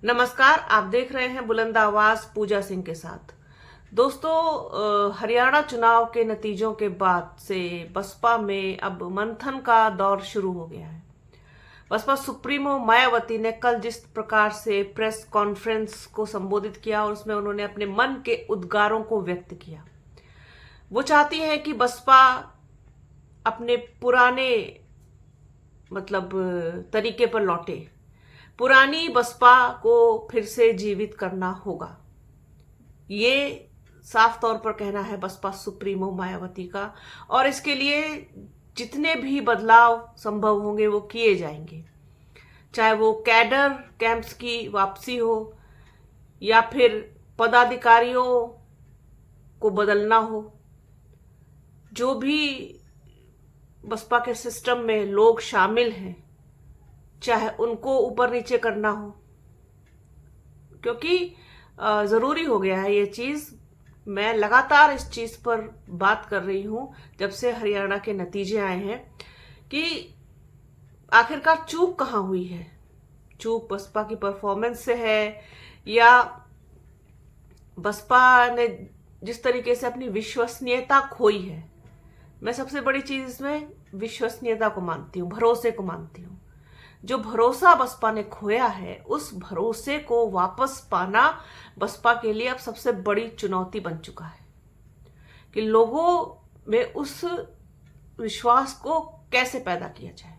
नमस्कार, आप देख रहे हैं बुलंद आवाज पूजा सिंह के साथ। दोस्तों, हरियाणा चुनाव के नतीजों के बाद से बसपा में अब मंथन का दौर शुरू हो गया है। बसपा सुप्रीमो मायावती ने कल जिस प्रकार से प्रेस कॉन्फ्रेंस को संबोधित किया और उसमें उन्होंने अपने मन के उद्गारों को व्यक्त किया। वो चाहती है कि बसपा अपने पुराने तरीके पर लौटे, पुरानी बसपा को फिर से जीवित करना होगा। ये साफ तौर पर कहना है बसपा सुप्रीमो मायावती का, और इसके लिए जितने भी बदलाव संभव होंगे वो किए जाएंगे, चाहे वो कैडर कैंप्स की वापसी हो या फिर पदाधिकारियों को बदलना हो। जो भी बसपा के सिस्टम में लोग शामिल हैं, चाहे उनको ऊपर नीचे करना हो, क्योंकि जरूरी हो गया है ये चीज। मैं लगातार इस चीज पर बात कर रही हूं जब से हरियाणा के नतीजे आए हैं कि आखिरकार चूक कहां हुई है। चूक बसपा की परफॉर्मेंस से है या बसपा ने जिस तरीके से अपनी विश्वसनीयता खोई है। मैं सबसे बड़ी चीज इसमें विश्वसनीयता को मानती हूँ, भरोसे को मानती हूँ। जो भरोसा बसपा ने खोया है, उस भरोसे को वापस पाना बसपा के लिए अब सबसे बड़ी चुनौती बन चुका है कि लोगों में उस विश्वास को कैसे पैदा किया जाए।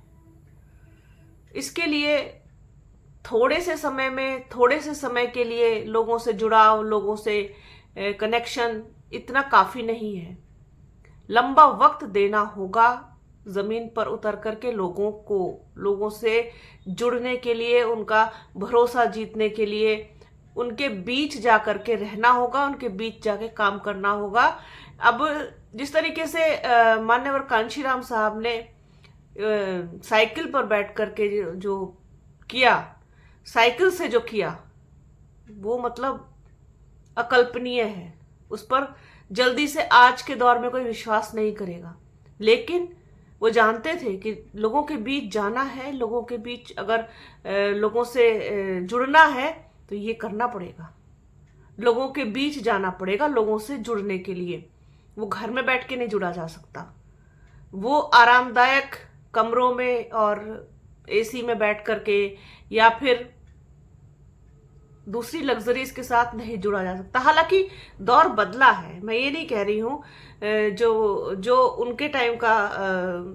इसके लिए थोड़े से समय के लिए लोगों से जुड़ाव, लोगों से कनेक्शन इतना काफी नहीं है। लंबा वक्त देना होगा जमीन पर उतर करके लोगों से जुड़ने के लिए, उनका भरोसा जीतने के लिए उनके बीच जाकर के रहना होगा, उनके बीच जाके काम करना होगा। अब जिस तरीके से मान्यवर कांशीराम साहब ने साइकिल पर बैठ करके जो किया, साइकिल से जो किया, वो अकल्पनीय है। उस पर जल्दी से आज के दौर में कोई विश्वास नहीं करेगा, लेकिन वो जानते थे कि लोगों के बीच जाना है, लोगों के बीच अगर लोगों से जुड़ना है तो ये करना पड़ेगा। लोगों के बीच जाना पड़ेगा लोगों से जुड़ने के लिए। वो घर में बैठ के नहीं जुड़ा जा सकता। वो आरामदायक कमरों में और एसी में बैठ करके या फिर दूसरी लग्जरीज के साथ नहीं जुड़ा जा सकता। हालांकि दौर बदला है, मैं ये नहीं कह रही हूँ जो उनके टाइम का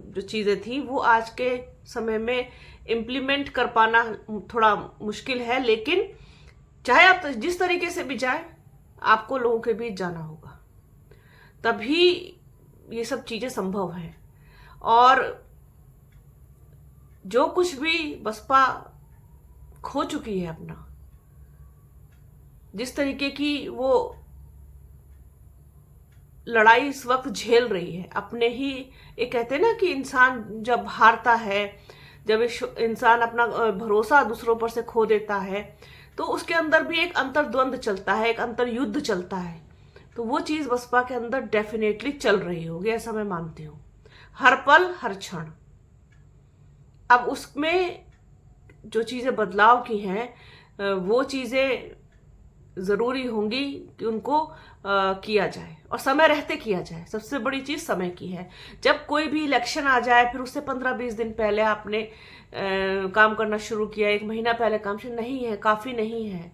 जो चीजें थी वो आज के समय में इम्प्लीमेंट कर पाना थोड़ा मुश्किल है, लेकिन चाहे आप जिस तरीके से भी जाए, आपको लोगों के बीच जाना होगा, तभी ये सब चीजें संभव है। और जो कुछ भी बसपा खो चुकी है अपना, जिस तरीके की वो लड़ाई इस वक्त झेल रही है अपने ही, एक कहते हैं ना कि इंसान जब हारता है, जब इंसान अपना भरोसा दूसरों पर से खो देता है, तो उसके अंदर भी एक अंतर्द्वंद चलता है, एक अंतर युद्ध चलता है। तो वो चीज बसपा के अंदर डेफिनेटली चल रही होगी, ऐसा मैं मानती हूँ, हर पल हर क्षण। अब उसमें जो चीजें बदलाव की हैं, वो चीजें जरूरी होंगी कि उनको किया जाए और समय रहते किया जाए। सबसे बड़ी चीज समय की है। जब कोई भी इलेक्शन आ जाए फिर उससे 15-20 दिन पहले आपने काम करना शुरू किया, 1 महीना पहले काम शुरू नहीं है, काफी नहीं है।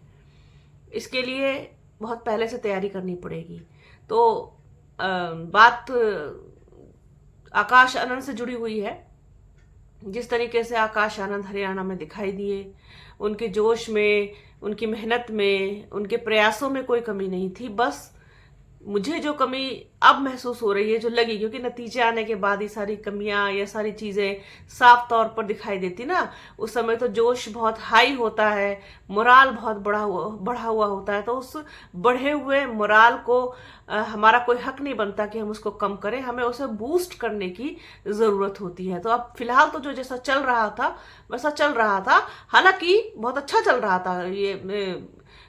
इसके लिए बहुत पहले से तैयारी करनी पड़ेगी। तो बात आकाश आनंद से जुड़ी हुई है। जिस तरीके से आकाश आनंद हरियाणा में दिखाई दिए, उनके जोश में, उनकी मेहनत में, उनके प्रयासों में कोई कमी नहीं थी। बस मुझे जो कमी अब महसूस हो रही है, जो लगी, क्योंकि नतीजे आने के बाद ही सारी कमियां या सारी चीजें साफ तौर पर दिखाई देती ना। उस समय तो जोश बहुत हाई होता है, मोराल बहुत बढ़ा हुआ होता है। तो उस बढ़े हुए मोराल को हमारा कोई हक नहीं बनता कि हम उसको कम करें, हमें उसे बूस्ट करने की जरूरत होती है। तो अब फिलहाल तो जो जैसा चल रहा था वैसा चल रहा था। हालांकि बहुत अच्छा चल रहा था। ये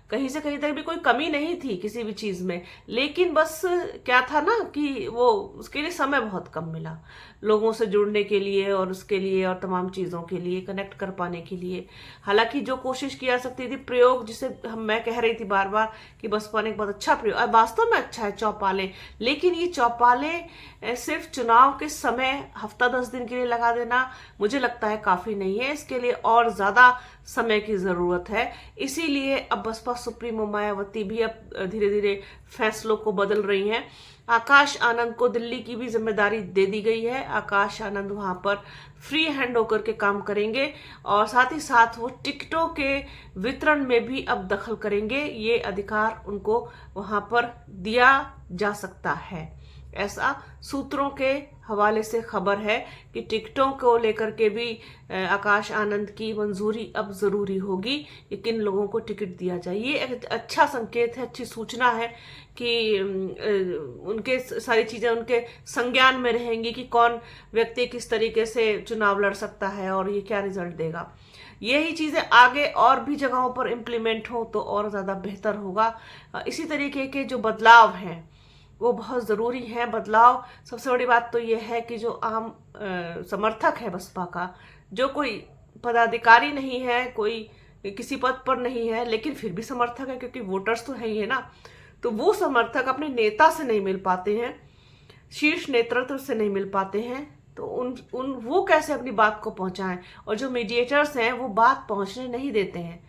कहीं से कहीं तक भी कोई कमी नहीं थी किसी भी चीज में, लेकिन बस क्या था ना कि वो उसके लिए समय बहुत कम मिला लोगों से जुड़ने के लिए और उसके लिए और तमाम चीजों के लिए कनेक्ट कर पाने के लिए। हालांकि जो कोशिश की जा सकती थी, प्रयोग जिसे मैं कह रही थी बार बार कि बसपा ने एक बहुत अच्छा प्रयोग, और वास्तव में अच्छा है चौपाले, लेकिन ये चौपाले सिर्फ चुनाव के समय हफ्ता 10 दिन के लिए लगा देना मुझे लगता है काफी नहीं है। इसके लिए और ज्यादा समय की जरूरत है। इसीलिए अब बसपा सुप्रीमो मायावती भी अब धीरे धीरे फैसलों को बदल रही हैं। आकाश आनंद को दिल्ली की भी जिम्मेदारी दे दी गई है। आकाश आनंद वहां पर फ्री हैंड होकर के काम करेंगे और साथ ही साथ वो टिकटों के वितरण में भी अब दखल करेंगे। ये अधिकार उनको वहां पर दिया जा सकता है, ऐसा सूत्रों के हवाले से खबर है कि टिकटों को लेकर के भी आकाश आनंद की मंजूरी अब जरूरी होगी कि किन लोगों को टिकट दिया जाए। ये एक अच्छा संकेत है, अच्छी सूचना है कि उनके सारी चीजें उनके संज्ञान में रहेंगी कि कौन व्यक्ति किस तरीके से चुनाव लड़ सकता है और ये क्या रिजल्ट देगा। यही चीजें आगे और भी जगहों पर इम्प्लीमेंट हो तो और ज्यादा बेहतर होगा। इसी तरीके के जो बदलाव हैं वो बहुत ज़रूरी है। बदलाव, सबसे बड़ी बात तो ये है कि जो आम समर्थक है बसपा का, जो कोई पदाधिकारी नहीं है, कोई किसी पद पर नहीं है, लेकिन फिर भी समर्थक है क्योंकि वोटर्स तो है ही है ना, तो वो समर्थक अपने नेता से नहीं मिल पाते हैं, शीर्ष नेतृत्व से नहीं मिल पाते हैं, तो उन वो कैसे अपनी बात को पहुंचाएं। और जो मीडिएटर्स हैं वो बात पहुंचने नहीं देते हैं।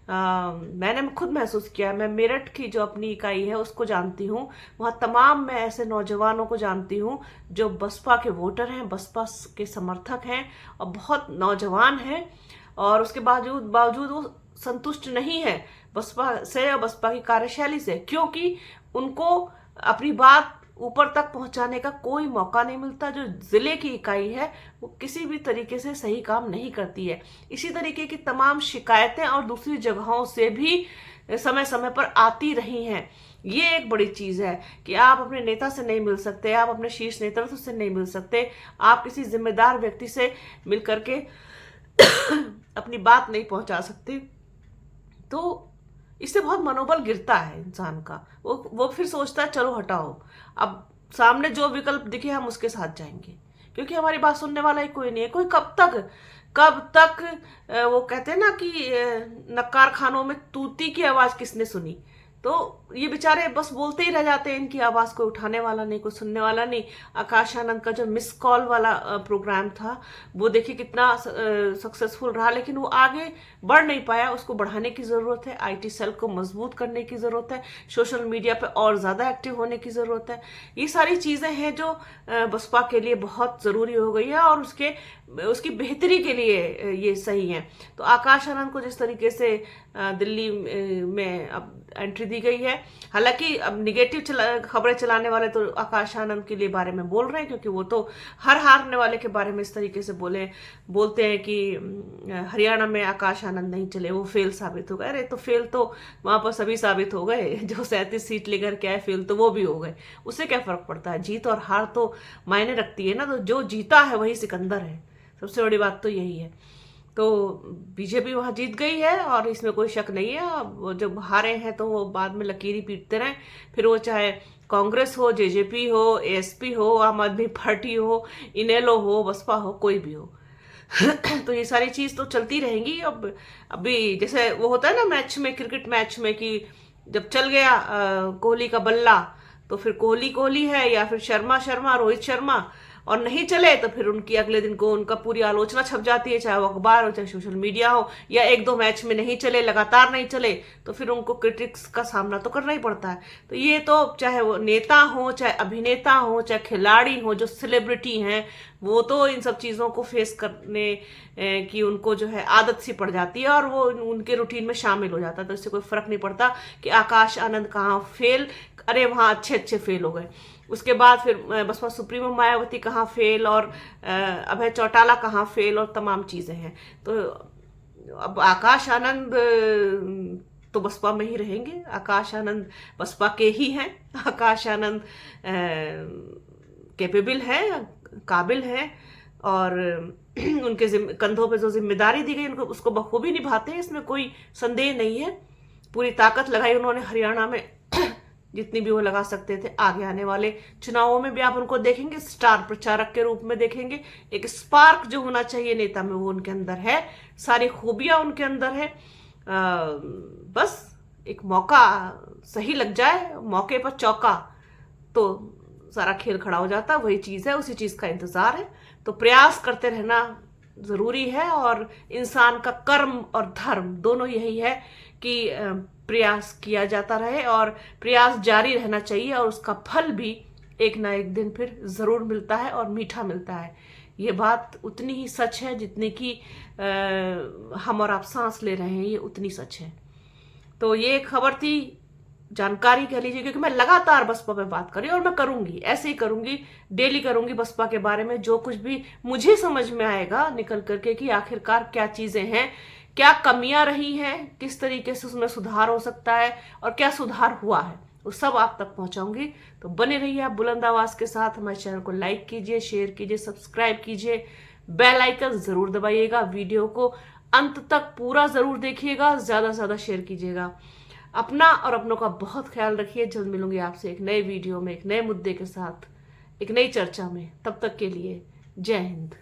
मैंने खुद महसूस किया, मैं मेरठ की जो अपनी इकाई है उसको जानती हूँ, वहाँ तमाम मैं ऐसे नौजवानों को जानती हूँ जो बसपा के वोटर हैं, बसपा के समर्थक हैं और बहुत नौजवान हैं, और उसके बावजूद वो संतुष्ट नहीं है बसपा से और बसपा की कार्यशैली से, क्योंकि उनको अपनी बात ऊपर तक पहुंचाने का कोई मौका नहीं मिलता। जो जिले की इकाई है वो किसी भी तरीके से सही काम नहीं करती है। इसी तरीके की तमाम शिकायतें और दूसरी जगहों से भी समय समय पर आती रही हैं। ये एक बड़ी चीज है कि आप अपने नेता से नहीं मिल सकते, आप अपने शीर्ष नेतृत्व से नहीं मिल सकते, आप किसी जिम्मेदार व्यक्ति से मिल करके अपनी बात नहीं पहुंचा सकते, तो इससे बहुत मनोबल गिरता है इंसान का। वो फिर सोचता है चलो हटाओ, अब सामने जो विकल्प दिखे हम उसके साथ जाएंगे, क्योंकि हमारी बात सुनने वाला ही कोई नहीं है। कोई कब तक वो कहते हैं ना कि नक्कार खानों में तूती की आवाज किसने सुनी, तो ये बेचारे बस बोलते ही रह जाते हैं, इनकी आवाज कोई उठाने वाला नहीं, कोई सुनने वाला नहीं। आकाश आनंद का जो मिस कॉल वाला प्रोग्राम था वो देखिए कितना सक्सेसफुल रहा, लेकिन वो आगे बढ़ नहीं पाया। उसको बढ़ाने की जरूरत है, आईटी सेल को मजबूत करने की जरूरत है, सोशल मीडिया पे और ज्यादा एक्टिव होने की जरूरत है। ये सारी चीजें हैं जो बसपा के लिए बहुत जरूरी हो गई है और उसकी बेहतरी के लिए ये सही है। तो आकाश आनंद को जिस तरीके से दिल्ली में अब एंट्री दी गई है, हालांकि अब निगेटिव खबरें चलाने वाले तो आकाश आनंद के लिए बारे में बोल रहे हैं, क्योंकि वो तो हर हारने वाले के बारे में इस तरीके से बोलते हैं कि हरियाणा में आकाश आनंद नहीं चले, वो फेल साबित हो गए। अरे तो फेल तो वहां पर सभी साबित हो गए, जो 37 सीट लेकर के आए फेल तो वो भी हो गए, उससे क्या फर्क पड़ता है। जीत और हार तो मायने रखती है ना, तो जो जीता है वही सिकंदर है। सबसे बड़ी बात तो यही है। तो बीजेपी वहां जीत गई है और इसमें कोई शक नहीं है। वो जब हारे हैं तो वो बाद में लकीरी पीटते रहे, फिर वो चाहे कांग्रेस हो, जेजेपी हो, एएसपी हो, आम आदमी पार्टी हो, इनेलो हो, बसपा हो, कोई भी हो तो ये सारी चीज तो चलती रहेंगी। अब अभी जैसे वो होता है ना मैच में, क्रिकेट मैच में, कि जब चल गया कोहली का बल्ला तो फिर कोहली है, या फिर शर्मा रोहित शर्मा, और नहीं चले तो फिर उनकी अगले दिन को उनका पूरी आलोचना छप जाती है, चाहे वो अखबार हो चाहे सोशल मीडिया हो। या 1-2 मैच में नहीं चले, लगातार नहीं चले, तो फिर उनको क्रिटिक्स का सामना तो करना ही पड़ता है। तो ये तो चाहे वो नेता हो, चाहे अभिनेता हो, चाहे खिलाड़ी हो, जो सेलिब्रिटी हैं, वो तो इन सब चीजों को फेस करने की उनको जो है आदत सी पड़ जाती है और वो उनके रूटीन में शामिल हो जाता है। तो इससे कोई फर्क नहीं पड़ता कि आकाश आनंद कहाँ फेल, अरे वहां अच्छे फेल हो गए। उसके बाद फिर बसपा सुप्रीमो मायावती कहाँ फेल, और अभय चौटाला कहाँ फेल, और तमाम चीजें हैं। तो अब आकाश आनंद तो बसपा में ही रहेंगे। आकाश आनंद बसपा के ही हैं। आकाश आनंद कैपेबल है, काबिल है, और उनके कंधों पे जो जिम्मेदारी दी गई उनको उसको बखूबी निभाते हैं, इसमें कोई संदेह नहीं है। पूरी ताकत लगाई उन्होंने हरियाणा में जितनी भी वो लगा सकते थे। आगे आने वाले चुनावों में भी आप उनको देखेंगे स्टार प्रचारक के रूप में देखेंगे। एक स्पार्क जो होना चाहिए नेता में वो उनके अंदर है, सारी खूबियां उनके अंदर है। बस एक मौका सही लग जाए, मौके पर चौका, तो सारा खेल खड़ा हो जाता है। वही चीज है, उसी चीज का इंतजार है। तो प्रयास करते रहना जरूरी है, और इंसान का कर्म और धर्म दोनों यही है कि प्रयास किया जाता रहे और प्रयास जारी रहना चाहिए, और उसका फल भी एक ना एक दिन फिर जरूर मिलता है और मीठा मिलता है। ये बात उतनी ही सच है जितनी कि हम और आप सांस ले रहे हैं, ये उतनी सच है। तो ये खबर थी, जानकारी कह लीजिए, क्योंकि मैं लगातार बसपा पे बात कर रही हूँ और मैं करूंगी, ऐसे ही करूंगी, डेली करूंगी बसपा के बारे में। जो कुछ भी मुझे समझ में आएगा निकल करके कि आखिरकार क्या चीजें हैं, क्या कमियां रही हैं, किस तरीके से उसमें सुधार हो सकता है और क्या सुधार हुआ है, वो सब आप तक पहुंचाऊंगी। तो बने रहिए आप बुलंद आवाज के साथ। हमारे चैनल को लाइक कीजिए, शेयर कीजिए, सब्सक्राइब कीजिए, बेल आइकन जरूर दबाइएगा, वीडियो को अंत तक पूरा जरूर देखिएगा, ज्यादा से ज्यादा शेयर कीजिएगा। अपना और अपनों का बहुत ख्याल रखिए। जल्द मिलूंगी आपसे एक नए वीडियो में, एक नए मुद्दे के साथ, एक नई चर्चा में। तब तक के लिए जय हिंद।